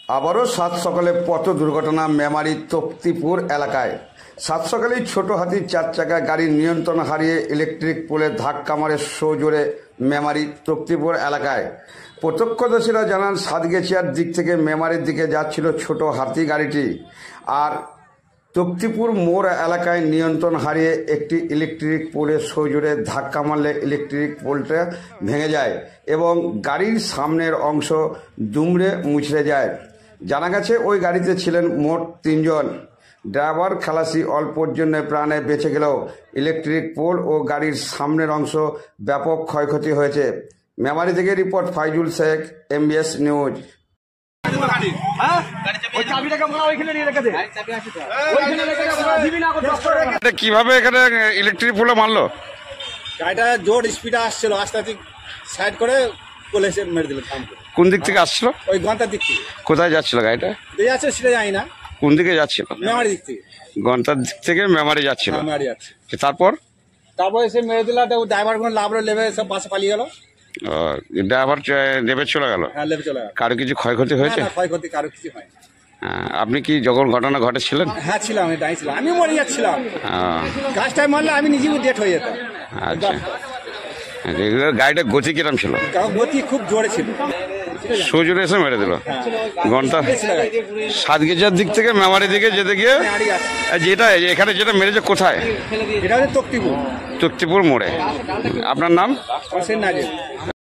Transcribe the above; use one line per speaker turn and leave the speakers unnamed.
আবারও সাত সকালে পথ দুর্ঘটনা মেমারি তক্তিপুর এলাকায়। সাত সকালেই ছোট হাতির চার চাকা গাড়ির নিয়ন্ত্রণ হারিয়ে ইলেকট্রিক পোলে ধাক্কা মারে সজোরে মেমারি তক্তিপুর এলাকায়। প্রত্যক্ষদর্শীরা জানান সাতগেছিয়ার দিক থেকে মেমারির দিকে যাচ্ছিল ছোট হাতি গাড়িটি, আর তক্তিপুর মোড় এলাকায় নিয়ন্ত্রণ হারিয়ে একটি ইলেকট্রিক পোলে সজোরে ধাক্কা মারলে ইলেকট্রিক পোলটা ভেঙে যায় এবং গাড়ির সামনের অংশ দুমড়ে মুচড়ে যায়। জানা গেছে ওই গাড়িতে ছিলেন মোট 3 জন। ড্রাইভার খালাসি অল্পর জন্য প্রাণে বেঁচে গেলেও ইলেকট্রিক পোল ও গাড়ির সামনের অংশ ব্যাপক ক্ষয়ক্ষতি হয়েছে। মেমারি থেকে report Faizul Sheikh, MBS news. কিভাবে এখানে ইলেকট্রিক পোলে মারলো?
গাড়িটা জোর স্পিডে আসছিল, আস্তে আস্তে সাইড করে পোলে এসে মেরে দিল।
কোন দিক থেকে আসছিল?
ওই গন্তার দিক থেকে।
কোথায় যাচ্ছিল গাড়িটা?
যাচ্ছে সেটা জানি না।
কোন দিকে যাচ্ছিল?
মেমারি দিক থেকে।
গন্তার দিক থেকে মেমারি যাচ্ছিল।
মেমারি যাচ্ছে।
তারপর
এসে মেরে দিল। ড্রাইভার কোনো লাভ লেবে সব বাসে পালিয়ে গেল।
ড্রাইভার নেবে চলে গেল।
হ্যাঁ, লেবে চলে গেল।
কারো কিছু ক্ষয়ক্ষতি হয়েছে?
ক্ষয়ক্ষতি কারো কিছু হয়।
আপনি কি যখন ঘটনা ঘটেছিলেন?
হ্যাঁ ছিলাম, আমি দাঁড়িয়েছিলাম। আমি মরে যাচ্ছিলাম। গাছটায় মারলে আমি নিজেই ডেট হয়ে যেতাম।
আচ্ছা, গাড়িটা গতি কিরম ছিল?
গতি খুব জোরে ছিল।
সজোরে এসে মেরে দিল। ঘন্টা সাতগেছিয়ার দিক থেকে মেমারি দিকে যেতে গিয়ে যেটা এখানে যেটা মেরেছে কোথায়?
এটা হচ্ছে তক্তিপুর
তক্তিপুর মোড়ে। আপনার নাম?
হোসেন নাজির।